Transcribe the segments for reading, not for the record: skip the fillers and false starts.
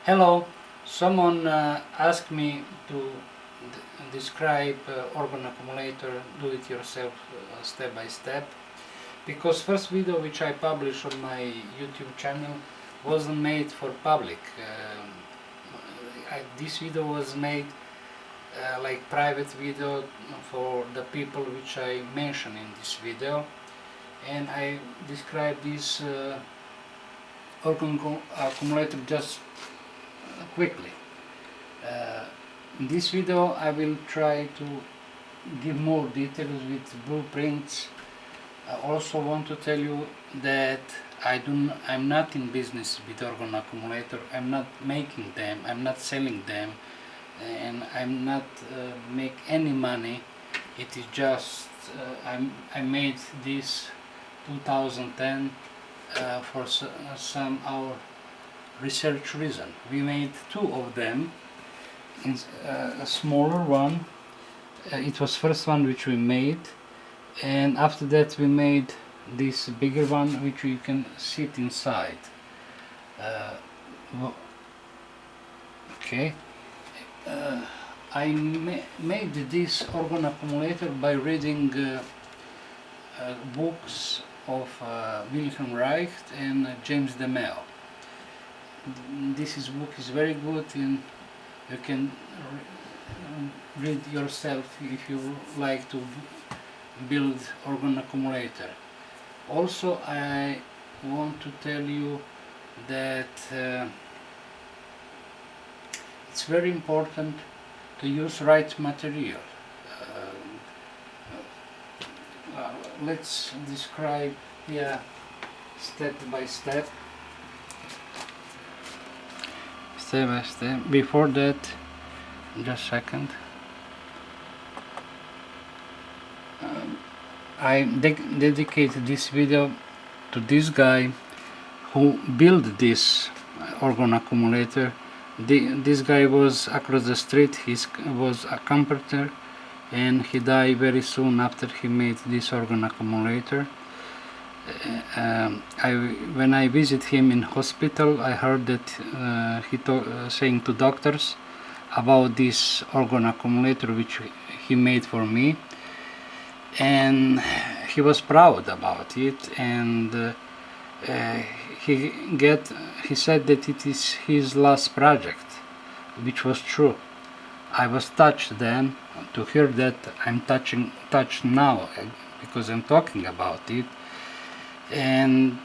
Hello, someone asked me to describe Orgone accumulator do-it-yourself step by step, because first video which I published on my YouTube channel wasn't made for public. This video was made like private video for the people which I mention in this video, and I describe this Orgone accumulator just quickly. In this video I will try to give more details with blueprints. I also want to tell you that I'm not in business with Orgone accumulator. I'm not making them, I'm not selling them, and I'm not make any money. It is just I made this 2010 for some our research reason. We made two of them. In a smaller one, it was first one which we made, and after that we made this bigger one which you can sit inside. Okay, I made this Orgone accumulator by reading books of Wilhelm Reich and James DeMeo. This book is very good, and you can read yourself if you like to build Orgone accumulator. Also, I want to tell you that it's very important to use right material. Let's describe here step by step. Step by step. Before that, just a second. I dedicated this video to this guy who built this Orgone accumulator. This guy was across the street. He was a carpenter, and he died very soon after he made this Orgone accumulator. When I visit him in hospital, I heard that he saying to doctors about this Orgone accumulator which he made for me, and he was proud about it, and he said that it is his last project, which was true. I was touched then to hear that. I'm touched now because I'm talking about it. And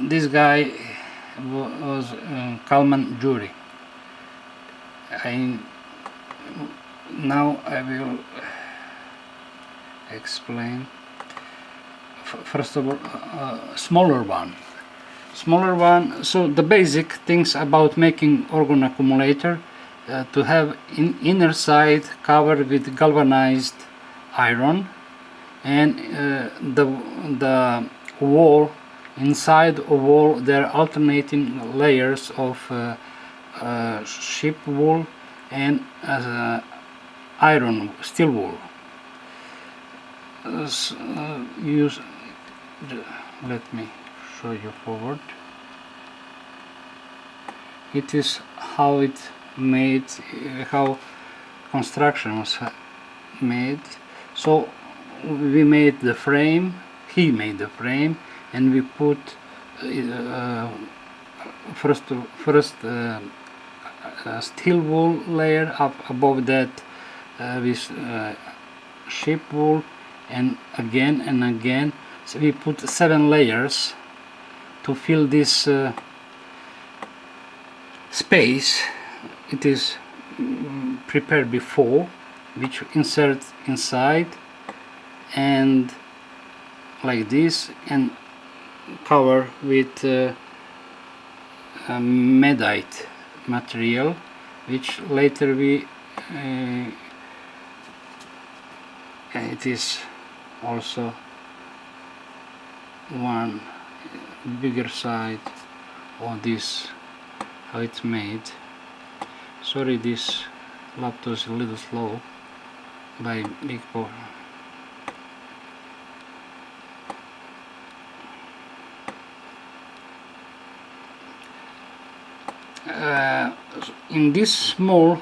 this guy was Kalman Jury. Now I will explain. First of all, smaller one. So the basic things about making Orgone accumulator: to have inner side covered with galvanized iron, and the wall, inside a wall there are alternating layers of sheep wool and iron steel wool. Let me show you forward. It is how it made, how construction was made. So we made the frame, he made the frame, and we put first steel wool layer up above that with sheep wool, and again. So we put 7 layers to fill this space. It is prepared before, which insert inside, and like this, and cover with medite material, which later we it is also one bigger side of this, how it's made. Sorry, this laptop is a little slow by big power. in this small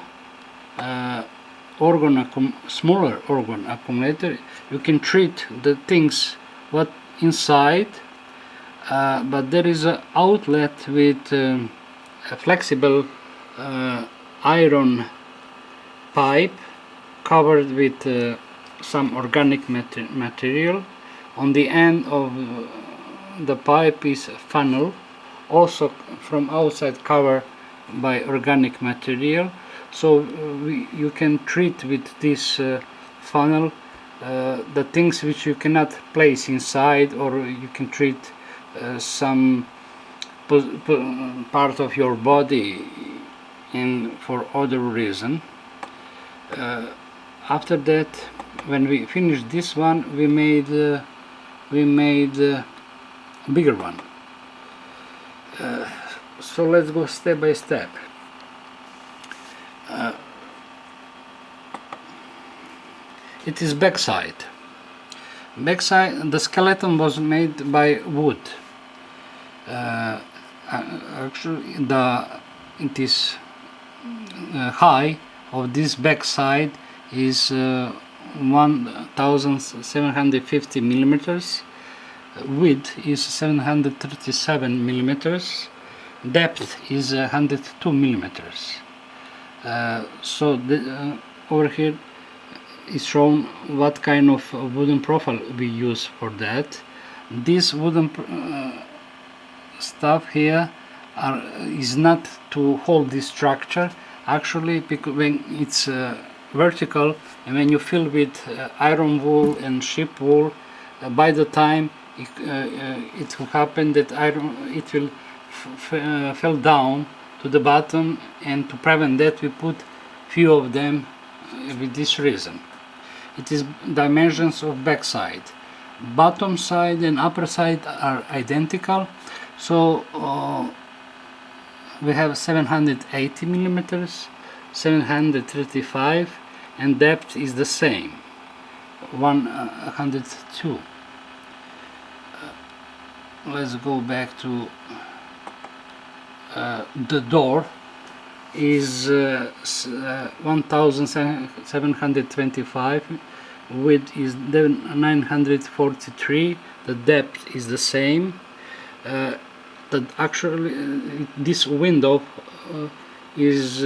smaller orgone accumulator, you can treat the things what inside, but there is an outlet with a flexible iron pipe covered with some organic material. On the end of the pipe is a funnel, also from outside covered by organic material. So you can treat with this funnel the things which you cannot place inside, or you can treat some part of your body for other reason. After that, when we finished this one, we made a bigger one. So let's go step by step. It is backside. The skeleton was made by wood. Actually, it is high of this backside is 1750 millimeters. Width is 737 millimeters. Depth is 102 millimeters. So over here is shown what kind of wooden profile we use for that. This wooden stuff here is not to hold this structure. Actually, because when it's vertical and when you fill with iron wool and sheep wool, by the time it will happen that it will fall down to the bottom, and to prevent that we put few of them with this reason. It is dimensions of backside. Bottom side and upper side are identical, so we have 780 millimeters, 735, and depth is the same, 102. Let's go back to the door is 1725, width is 943, the depth is the same. That actually this window is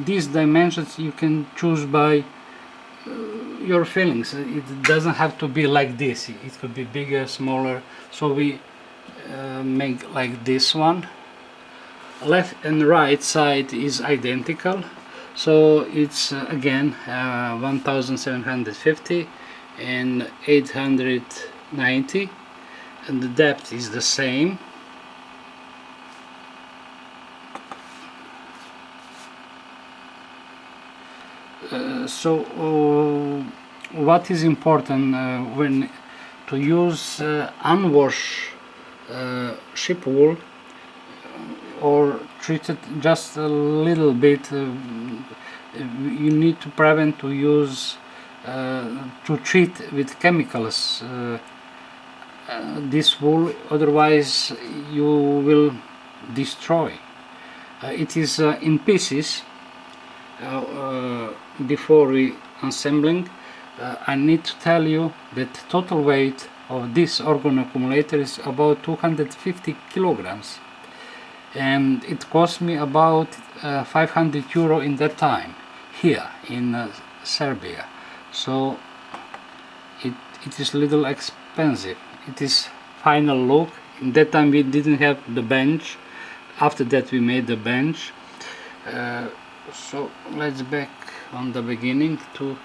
these dimensions you can choose by your feelings. It doesn't have to be like this, it could be bigger, smaller, so we make like this one. Left and right side is identical, so it's again 1750 and 890, and the depth is the same. So what is important when to use unwashed sheep wool, or treat it just a little bit, you need to prevent to use to treat with chemicals this wool, otherwise you will destroy. It is in pieces. Before we assembling, I need to tell you that total weight of this orgone accumulator is about 250 kilograms, and it cost me about 500 euro in that time here in Serbia, so it is a little expensive. It is final look. In that time we didn't have the bench, after that we made the bench. So let's back on the beginning to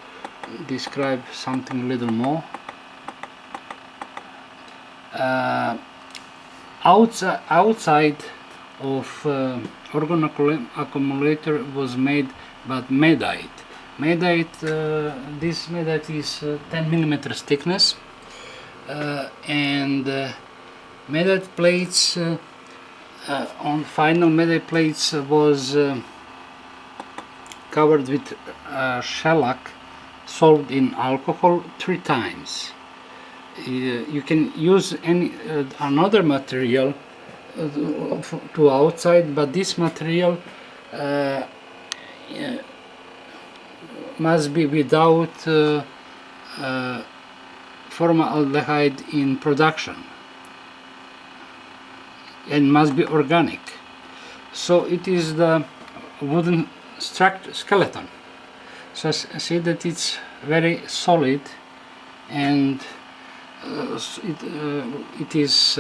describe something a little more. Outside of orgone accumulator was made by medite. This medite is 10 millimeters thickness, and medite plates on final medite plates was covered with shellac solved in alcohol 3 times. You can use any another material to outside, but this material must be without formaldehyde in production, and must be organic. So it is the wooden skeleton. So see that it's very solid, and it is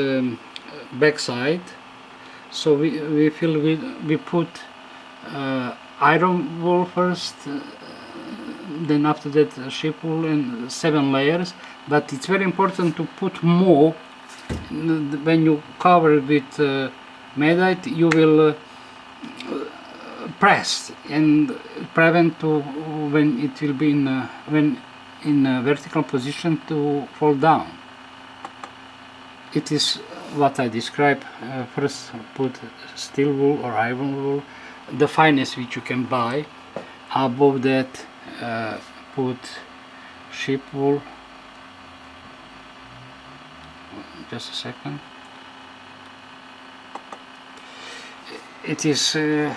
backside. So we put iron wool first, then after that sheep wool, and 7 layers. But it's very important to put more. When you cover it with medite, you will press and prevent to, when it will be in a vertical position, to fall down. It is what I describe. First put steel wool or iron wool, the finest which you can buy. Above that put sheep wool. Just a second. It is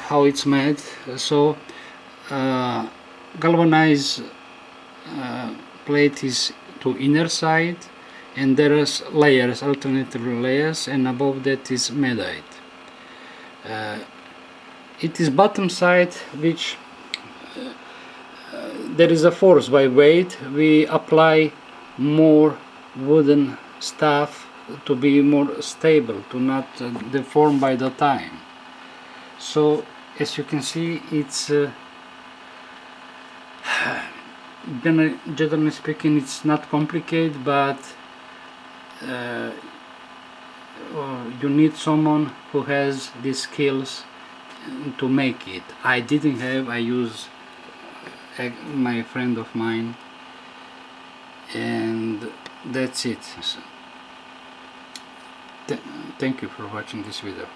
how it's made. So galvanized plate is to inner side, and there is layers, alternative layers, and above that is medite. It is bottom side which there is a force by weight. We apply more wooden stuff to be more stable, to not deform by the time. So as you can see, it's generally speaking, it's not complicated, but you need someone who has these skills to make it. I didn't have. I use my friend of mine, and that's it. Thank you for watching this video.